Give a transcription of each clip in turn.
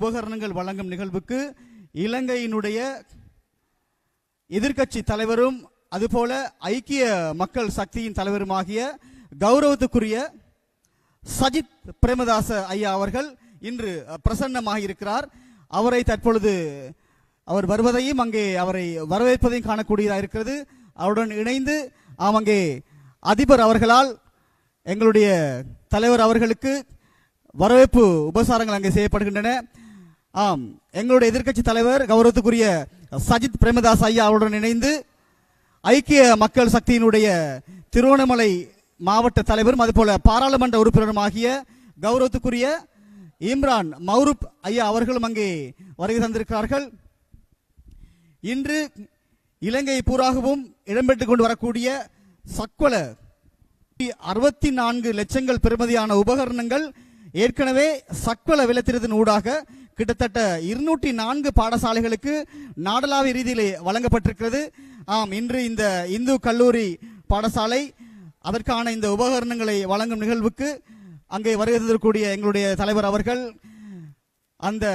உபகரணங்கள் வழங்கும் நிகழ்வுக்கு இலங்கையினுடைய எதிர்க்கட்சி தலைவரும் அதுபோல ஐக்கிய மக்கள் சக்தியின் தலைவருமாகிய கௌரவத்துக்குரிய சஜித் பிரேமதாச ஐயா அவர்கள் இன்று பிரசன்னமாக இருக்கிறார். அவரை தற்பொழுது அவர் வருவதையும் அங்கே அவரை வரவேற்பதையும் காணக்கூடியதாக இருக்கிறது. அவருடன் இணைந்து அங்கே அதிபர் அவர்களால் எங்களுடைய தலைவர் அவர்களுக்கு வரவேற்பு உபசாரங்கள் அங்கே செய்யப்படுகின்றன. எங்களுடைய எதிர்க்கட்சி தலைவர் கௌரவத்துக்குரிய சஜித் பிரேமதாஸ் ஐயா அவருடன் இணைந்து ஐக்கிய மக்கள் சக்தியினுடைய திருவண்ணாமலை மாவட்ட தலைவரும் அதுபோல பாராளுமன்ற உறுப்பினருமாகிய கௌரவத்துக்குரிய இம்ரான் மௌரூப் ஐயா அவர்களும் அங்கே வருகை தந்திருக்கிறார்கள். இன்று இலங்கை பூராகவும் இடம்பெற்றுக் கொண்டு வரக்கூடிய சக்வல 64 லட்சங்கள் பெறுமதியான உபகரணங்கள் ஏற்கனவே சக்வல விலைத்திருத்தின் ஊடாக கிட்டத்தட்ட 204 பாடசாலைகளுக்கு நாடளாவிய ரீதியிலே வழங்கப்பட்டிருக்கிறது. இன்று இந்த இந்து கல்லூரி பாடசாலை அதற்கான இந்த உபகரணங்களை வழங்கும் நிகழ்வுக்கு அங்கே வருகிறக்கூடிய எங்களுடைய தலைவர் அவர்கள் அந்த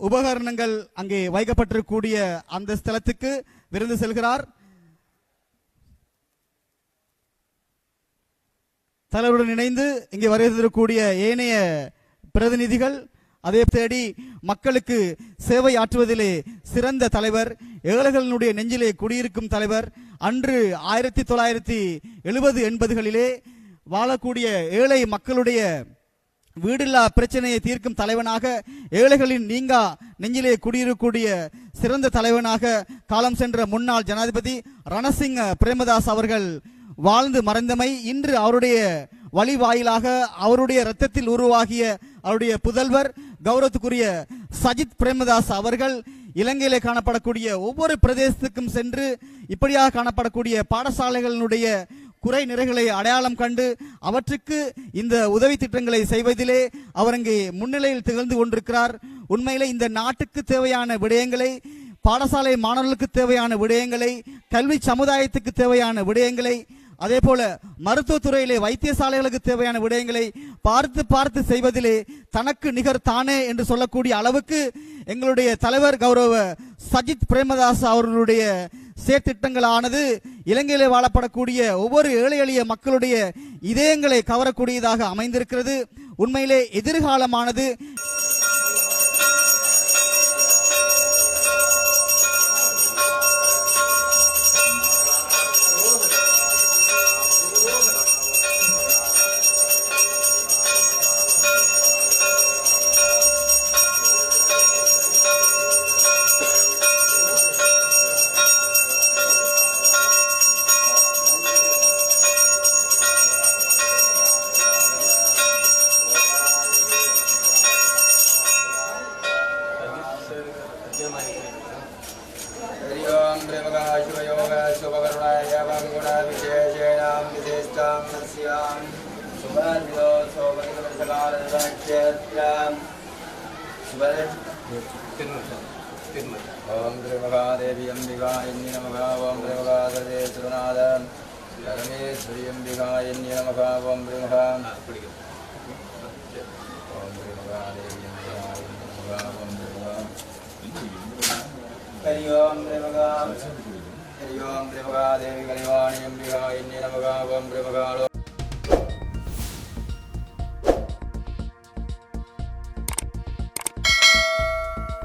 உபகரணங்கள் அங்கே வைக்கப்பட்டிருக்கக்கூடிய அந்த ஸ்தலத்துக்கு விருந்து செல்கிறார். தலைவருடன் இணைந்து இங்கே வருகிறக்கூடிய ஏனைய பிரதிநிதிகள் அதே தேடி மக்களுக்கு சேவை ஆற்றுவதிலே சிறந்த தலைவர், ஏழைகளினுடைய நெஞ்சிலே குடியிருக்கும் தலைவர், அன்று 1970-80களிலே வாழக்கூடிய ஏழை மக்களுடைய வீடில்லா பிரச்சனையை தீர்க்கும் தலைவனாக, ஏழைகளின் நீங்கா நெஞ்சிலே குடியிருக்கக்கூடிய சிறந்த தலைவனாக காலம் சென்ற முன்னாள் ஜனாதிபதி ரணசிங்க பிரேமதாஸ் அவர்கள் வாழ்ந்து மறைந்தமை இன்று அவருடைய வழி வாயிலாக அவருடைய இரத்தத்தில் உருவாகிய அவருடைய புதல்வர் கௌரவத்துக்குரிய சஜித் பிரேமதாஸ் அவர்கள் இலங்கையிலே காணப்படக்கூடிய ஒவ்வொரு பிரதேசத்துக்கும் சென்று இப்படியாக காணப்படக்கூடிய பாடசாலைகளினுடைய குறை நிறைகளை அடையாளம் கண்டு அவற்றுக்கு இந்த உதவி திட்டங்களை செய்வதிலே அவர் அங்கே முன்னிலையில் திகழ்ந்து கொண்டிருக்கிறார். உண்மையிலே இந்த நாட்டுக்கு தேவையான விடயங்களை, பாடசாலை மாணவர்களுக்கு தேவையான விடயங்களை, கல்வி சமுதாயத்துக்கு தேவையான விடயங்களை, அதே போல மருத்துவத்துறையிலே வைத்தியசாலைகளுக்கு தேவையான விடயங்களை பார்த்து பார்த்து செய்வதிலே தனக்கு நிகர் தானே என்று சொல்லக்கூடிய அளவுக்கு எங்களுடைய தலைவர் கௌரவ சஜித் பிரேமதாஸ் அவர்களுடைய செயற்திட்டங்களானது இலங்கையிலே வாழப்படக்கூடிய ஒவ்வொரு ஏழை எளிய மக்களுடைய இதயங்களை கவரக்கூடியதாக அமைந்திருக்கிறது. உண்மையிலே எதிர்காலமானது ओम त्रिमहादेवी अंबिकायन्यै नमः। ओम त्रिमहादेवी सुनाद परमेश्वरी अंबिकायन्यै नमः। ओम त्रिमहादेवी अंबिकायन्यै नमः। ओम हरि ओम त्रिमहादेवी कलिवाणी अंबिकायन्यै नमः। ओम त्रिमहा